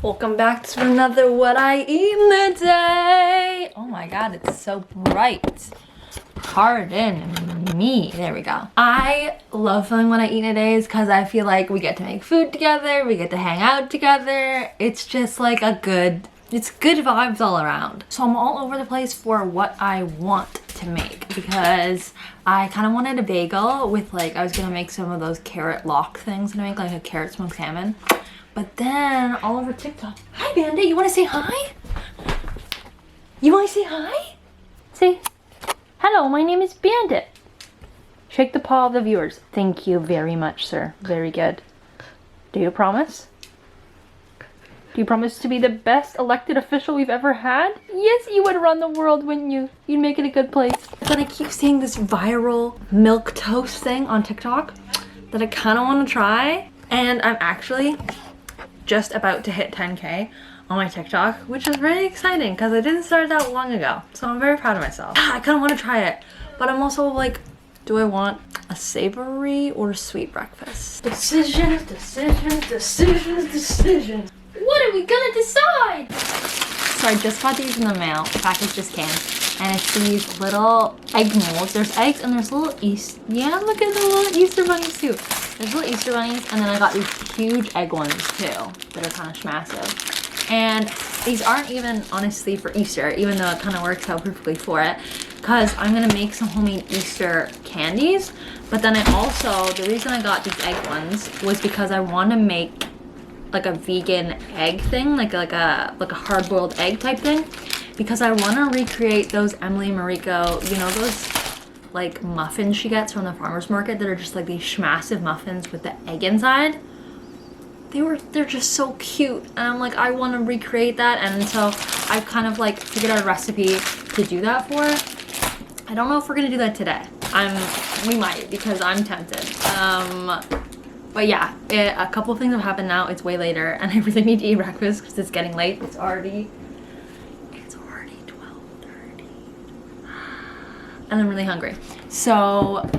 Welcome back to another What I Eat in a Day. Oh my god, it's so bright. Pardon me. There we go. I love filming What I Eat in a Day because I feel like we get to make food together, we get to hang out together. It's just like it's good vibes all around. So I'm all over the place for what I want to make because I kind of wanted a bagel with I was gonna make some of those carrot lock things and make like a carrot smoked salmon. But then all over TikTok, hi Bandit, you wanna say hi? You wanna say hi? Say, hello, my name is Bandit. Shake the paw of the viewers. Thank you very much, sir. Very good. Do you promise? Do you promise to be the best elected official we've ever had? Yes, you would run the world, wouldn't you? You'd make it a good place. But I keep seeing this viral milk toast thing on TikTok that I kind of want to try. And I'm actually just about to hit 10K on my TikTok, which is very exciting because I didn't start that long ago. So I'm very proud of myself. I kind of want to try it, but I'm also like, do I want a savory or a sweet breakfast? Decisions, decisions, decisions, decisions. What are we gonna decide? So I just got these in the mail. The package just came. And it's these little egg molds. There's eggs and there's little Easter. Yeah, look at the little Easter bunnies too. There's little Easter bunnies, and then I got these huge egg ones too that are kind of massive. And these aren't even honestly for Easter, even though it kind of works out perfectly for it, because I'm gonna make some homemade Easter candies. But then the reason I got these egg ones was because I want to make like a vegan egg thing, like a hard-boiled egg type thing, because I want to recreate those Emily Mariko, you know, those like muffins she gets from the farmer's market that are just like these massive muffins with the egg inside. They're just so cute, and I'm like, I want to recreate that. And so I kind of like figured out a recipe to do that for. I don't know if we're gonna do that today. We might, because I'm tempted. But yeah, a couple of things have happened now. It's way later, and I really need to eat breakfast because it's getting late. It's already 12:30, and I'm really hungry. So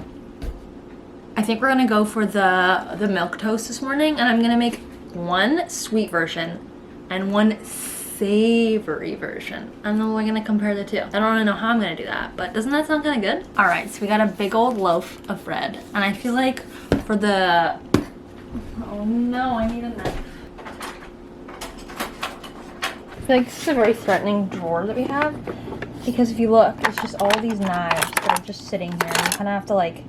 I think we're gonna go for the milk toast this morning, and I'm gonna make one sweet version and one savory version. And then we're gonna compare the two. I don't really know how I'm gonna do that, but doesn't that sound kind of good? All right, so we got a big old loaf of bread, and I feel like for the oh no, I need a knife. I feel like this is a very threatening drawer that we have, because if you look, it's just all these knives that are just sitting here, and you kind of have to like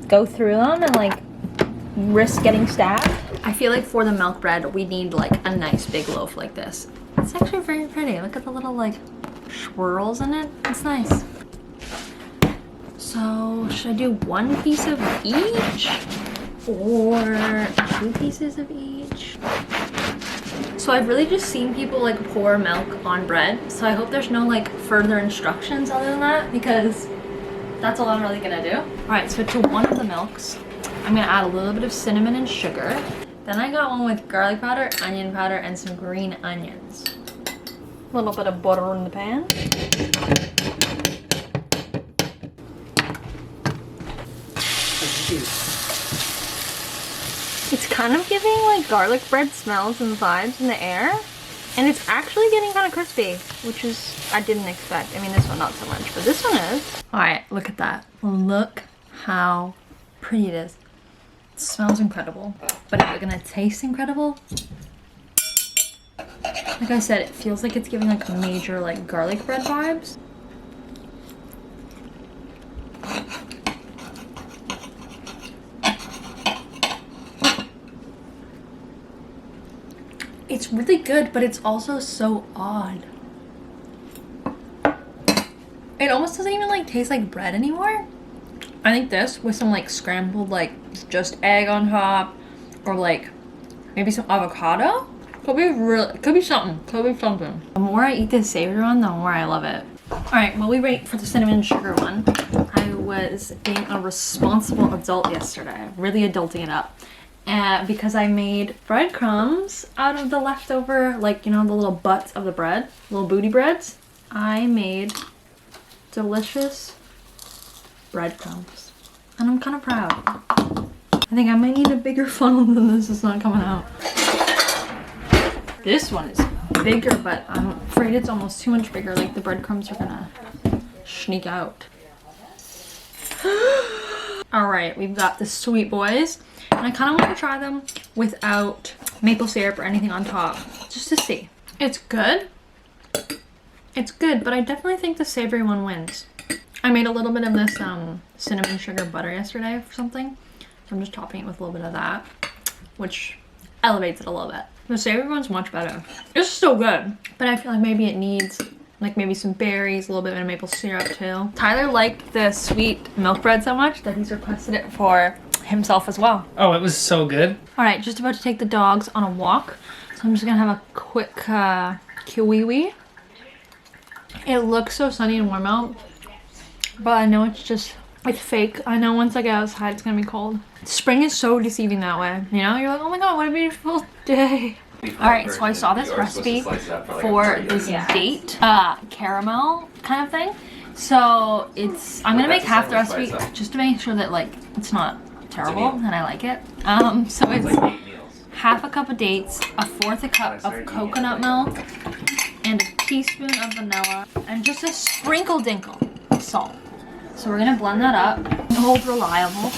go through them and like risk getting stabbed. I feel like for the milk bread, we need like a nice big loaf like this. It's actually very pretty. Look at the little like swirls in it. It's nice. So should I do one piece of each? Or 2 pieces of each? So I've really just seen people like pour milk on bread, so I hope there's no like further instructions other than that, because that's all I'm really gonna do. All right, so to one of the milks, I'm gonna add a little bit of cinnamon and sugar. Then I got one with garlic powder, onion powder, and some green onions. A little bit of butter in the pan. It's kind of giving like garlic bread smells and vibes in the air, and it's actually getting kind of crispy, which is I didn't expect. I mean, this one not so much, but this one is. All right, look at that. Look how pretty it is. It smells incredible, but is it gonna taste incredible? Like I said, it feels like it's giving like major like garlic bread vibes. It's really good, but it's also so odd. It almost doesn't even like taste like bread anymore. I think this with some like scrambled like just egg on top, or like maybe some avocado, could be something. The more I eat this savory one, the more I love it. All right, while we wait for the cinnamon and sugar one, I was being a responsible adult yesterday, really adulting it up. Because I made breadcrumbs out of the leftover, like, you know, the little butts of the bread, little booty breads. I made delicious breadcrumbs, and I'm kind of proud. I think I might need a bigger funnel than this. It's not coming out. This one is bigger, but I'm afraid it's almost too much bigger. Like the breadcrumbs are gonna sneak out. All right, we've got the sweet boys. And I kind of want to try them without maple syrup or anything on top, just to see. It's good. It's good, but I definitely think the savory one wins. I made a little bit of this cinnamon sugar butter yesterday for something. So I'm just topping it with a little bit of that, which elevates it a little bit. The savory one's much better. It's still good, but I feel like maybe it needs like maybe some berries, a little bit of maple syrup too. Tyler liked the sweet milk bread so much that he's requested it for himself as well. Oh, it was so good. All right, just about to take the dogs on a walk. So I'm just gonna have a quick kiwi. It looks so sunny and warm out, but I know it's fake. I know once I get outside, it's gonna be cold. Spring is so deceiving that way. You know, you're like, oh my God, what a beautiful day. All right, so I saw this recipe for this date caramel kind of thing. So I'm gonna make half the recipe just to make sure that like it's not terrible and I like it. So it's half a cup of dates, a fourth a cup of coconut milk, and a teaspoon of vanilla, and just a sprinkle dinkle of salt. So we're gonna blend that up. Hold reliable.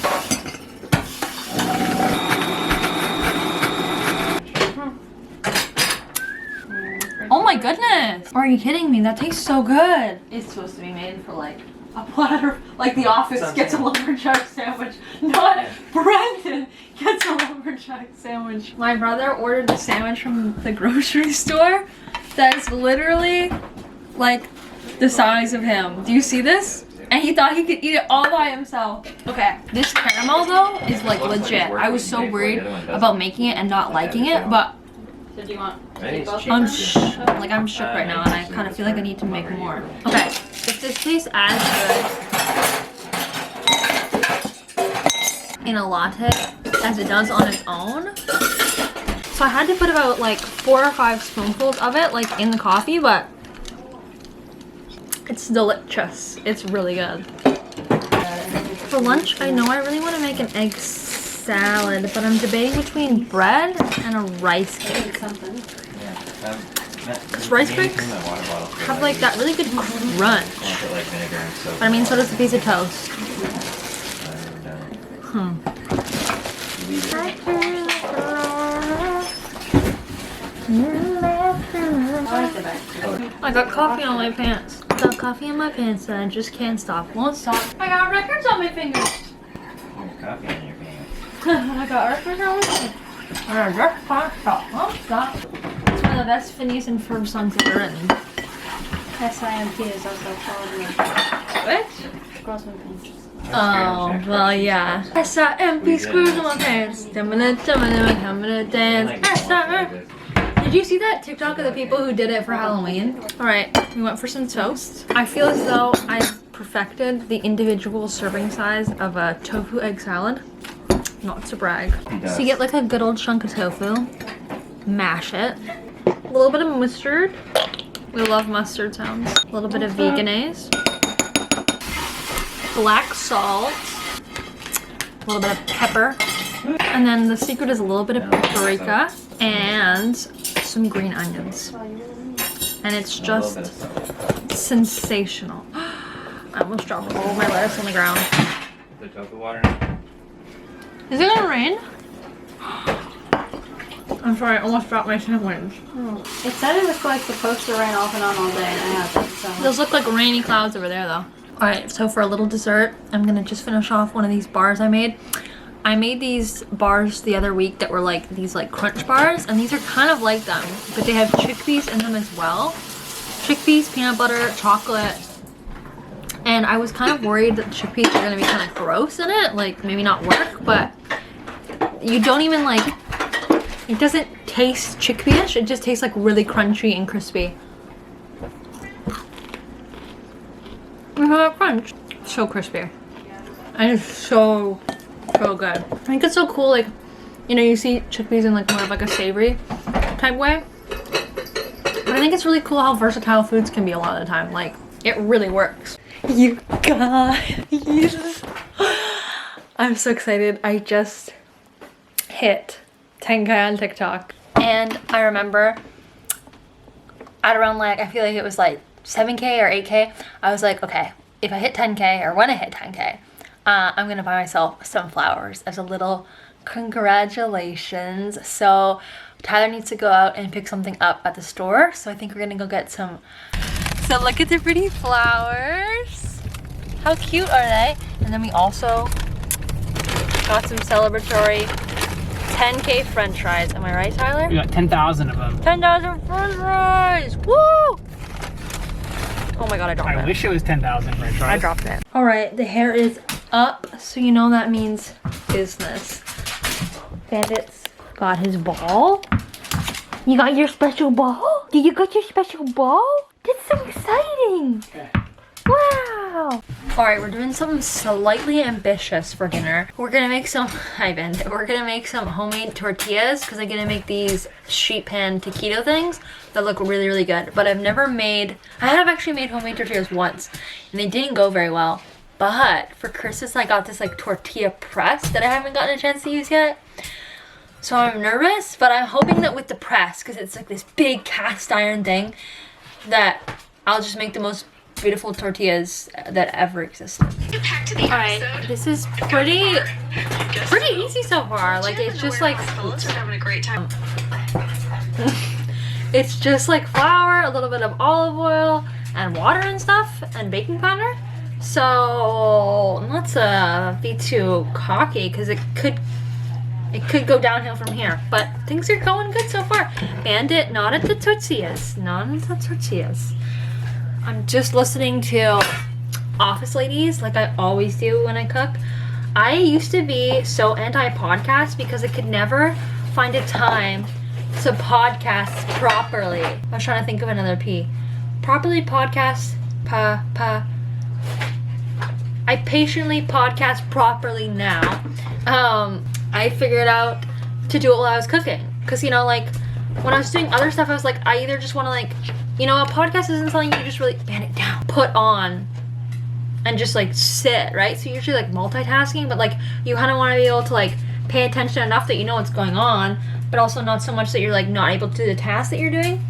Oh my goodness! Are you kidding me? That tastes so good. It's supposed to be made for like a platter, like The Office gets a lumberjack sandwich. Not Brandon gets a lumberjack sandwich. My brother ordered a sandwich from the grocery store that's literally like the size of him. Do you see this? And he thought he could eat it all by himself. Okay, this caramel though is like legit. I was so worried about making it and not liking it, but So do you want I'm shook right now, and I kind of feel like I need to make more. Okay, if this tastes as good in a latte as it does on its own, so I had to put about like 4 or 5 spoonfuls of it like in the coffee, but it's delicious. It's really good. For lunch, I know I really want to make an egg salad, but I'm debating between bread and a rice cake. Because rice cakes have like that really good crunch. But I mean, so does a piece of toast. I got coffee on my pants. I got coffee in my pants and I just can't stop. Won't stop. I got records on my fingers. There's coffee on your pants. I got records on my fingers. And I just can't stop. Won't stop. It's one of the best Phineas and Ferb songs ever written. SIMP is also called What? Girls with Pinches. Oh, well, yeah. SIMP screws on my pants. I'm gonna dance. SIMP. Did you see that TikTok of the people who did it for Halloween? Alright, we went for some toast. I feel as though I've perfected the individual serving size of a tofu egg salad. Not to brag. So you get like a good old chunk of tofu, mash it, a little bit of mustard. We love mustard sounds. A little bit of veganese, black salt, a little bit of pepper, and then the secret is a little bit of paprika and some green onions. And it's just sensational. I almost dropped all of my lettuce on the ground. The tofu water now? Is it gonna rain? I'm sorry, I almost dropped my sandwich. It said it was like supposed to rain off and on all day, and it hasn't. So. Those look like rainy clouds over there though. Alright, so for a little dessert, I'm gonna just finish off one of these bars I made. I made these bars the other week that were like these like crunch bars, and these are kind of like them, but they have chickpeas in them as well. Chickpeas, peanut butter, chocolate. And I was kind of worried that the chickpeas are gonna be kind of gross in it, like maybe not work, but you don't even like, it doesn't taste chickpea-ish, it just tastes like really crunchy and crispy. Look at that crunch. So crispy. And it's so good. I think it's so cool, like, you know, you see chickpeas in like more of like a savory type way. But I think it's really cool how versatile foods can be a lot of the time. Like, it really works. You guys. I'm so excited. I just hit 10K on TikTok. And I remember at around like, I feel like it was like 7K or 8K, I was like, okay, if I hit 10K or when I hit 10K, I'm gonna buy myself some flowers as a little congratulations. So Tyler needs to go out and pick something up at the store. So I think we're gonna go get some. So look at the pretty flowers. How cute are they? And then we also got some celebratory 10K french fries. Am I right, Tyler? We got 10,000 of them. 10,000 french fries! Woo! Oh my god, I dropped it. I wish it was 10,000 french fries. I dropped it. All right, the hair is up, so you know that means business. Bandit's got his ball. You got your special ball? Did you got your special ball? That's so exciting. Okay. Wow. All right, we're doing something slightly ambitious for dinner. We're gonna make some, hi Bandit. We're gonna make some homemade tortillas because I'm gonna make these sheet pan taquito things that look really, really good. But I have actually made homemade tortillas once and they didn't go very well. But for Christmas, I got this like tortilla press that I haven't gotten a chance to use yet. So I'm nervous, but I'm hoping that with the press, because it's like this big cast iron thing, that I'll just make the most beautiful tortillas that ever existed. Alright, this is pretty easy so far. Like it's just like having a great time. it's just like flour, a little bit of olive oil, and water and stuff, and baking powder. So let's be too cocky because it could go downhill from here. But things are going good so far. Bandit, not at the tortillas. Not at the tortillas. I'm just listening to Office Ladies like I always do when I cook. I used to be so anti-podcast because I could never find a time to podcast properly. I was trying to think of another P. Properly podcast, I patiently podcast properly now. I figured out to do it while I was cooking. Cause you know, like when I was doing other stuff, I was like, I either just want to like, you know, a podcast isn't something you just really band it down, put on, and just like sit, right? So you're usually like multitasking, but like you kind of want to be able to like pay attention enough that you know what's going on, but also not so much that you're like not able to do the task that you're doing.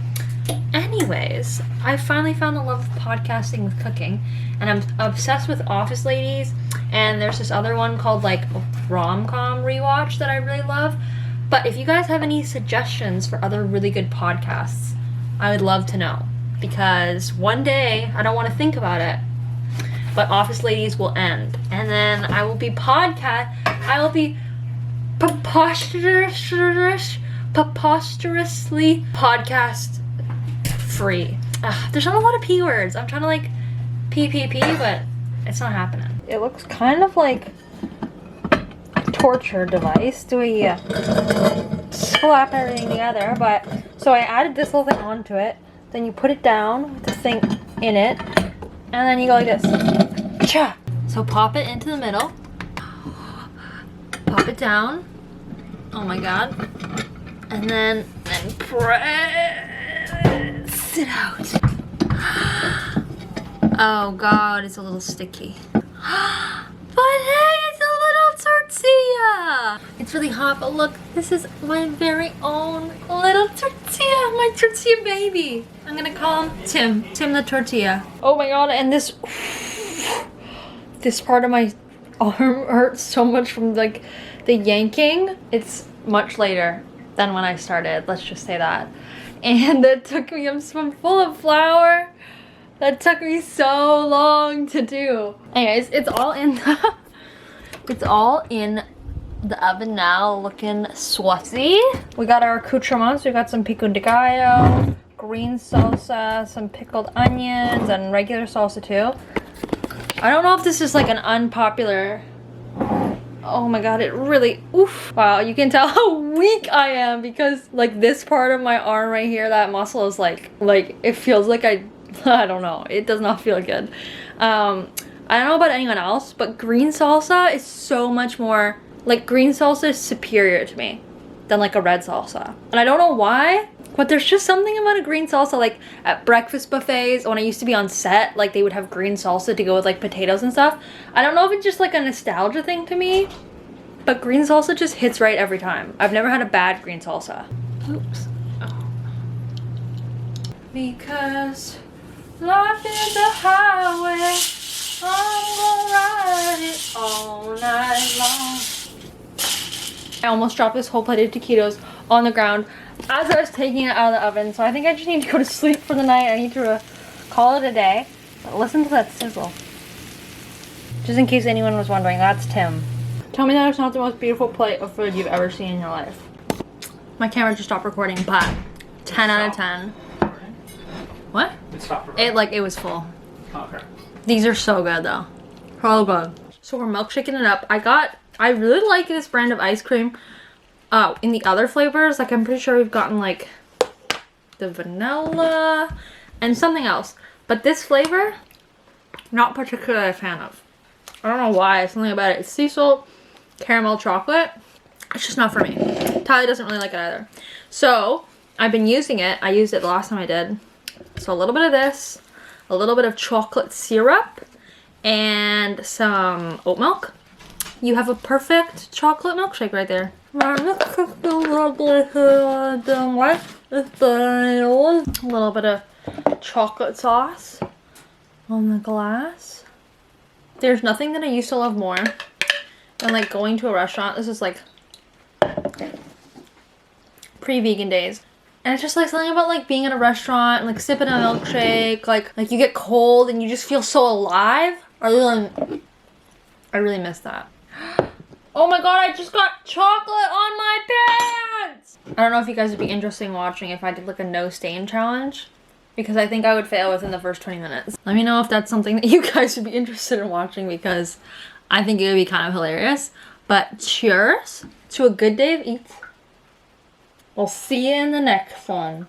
Anyways, I finally found the love of podcasting with cooking, and I'm obsessed with Office Ladies, and there's this other one called like Rom-Com Rewatch that I really love. But if you guys have any suggestions for other really good podcasts, I would love to know, because one day I don't want to think about it, but Office Ladies will end, and then I will be preposterously podcast free. There's not a lot of P words. I'm trying to like PPP, but it's not happening. It looks kind of like a torture device. Do we slap everything together? But so I added this little thing onto it. Then you put it down with the thing in it, and then you go like this. Cha! So pop it into the middle. Pop it down. Oh my god. And then press it out. Oh god, it's a little sticky. But hey, it's a little tortilla. It's really hot, but look, this is my very own little tortilla, my tortilla baby. I'm gonna call him Tim the tortilla. Oh my god, and this part of my arm hurts so much from like the yanking. It's much later than when I started, let's just say that. And it took me, I'm full of flour. That took me so long to do. Anyways, it's all in the oven now, looking sweaty. We got our accoutrements. We got some pico de gallo, green salsa, some pickled onions, and regular salsa too. I don't know if this is like an unpopular. Oh my god, it really, oof. Wow, you can tell how weak I am because like this part of my arm right here, that muscle is like it feels like I don't know. It does not feel good. I don't know about anyone else, but green salsa is so much more, like green salsa is superior to me than like a red salsa. And I don't know why, but there's just something about a green salsa, like at breakfast buffets, when I used to be on set, like they would have green salsa to go with like potatoes and stuff. I don't know if it's just like a nostalgia thing to me, but green salsa just hits right every time. I've never had a bad green salsa. Oops. Oh. Because life is a highway, I'm gonna ride it all night long. I almost dropped this whole plate of taquitos on the ground as I was taking it out of the oven, so I think I just need to go to sleep for the night. I need to call it a day. But listen to that sizzle. Just in case anyone was wondering, that's Tim. Tell me that it's not the most beautiful plate of food you've ever seen in your life. My camera just stopped recording, but 10 out of 10. What? It stopped recording. It was full. Okay. These are so good though. So good. So we're milkshaking it up. I really like this brand of ice cream. In the other flavors, like I'm pretty sure we've gotten like the vanilla and something else. But this flavor, not particularly a fan of. I don't know why, something about it. It's sea salt, caramel, chocolate. It's just not for me. Tyler doesn't really like it either. So I've been using it. I used it the last time I did. So a little bit of this, a little bit of chocolate syrup, and some oat milk. You have a perfect chocolate milkshake right there. A little bit of chocolate sauce on the glass. There's nothing that I used to love more than like going to a restaurant. This is like pre-vegan days. And it's just like something about like being in a restaurant and like sipping a milkshake. Like you get cold and you just feel so alive. I really miss that. Oh my god, I just got chocolate on my pants! I don't know if you guys would be interested in watching if I did like a no stain challenge. Because I think I would fail within the first 20 minutes. Let me know if that's something that you guys would be interested in watching because I think it would be kind of hilarious. But cheers to a good day of eats. We'll see you in the next one.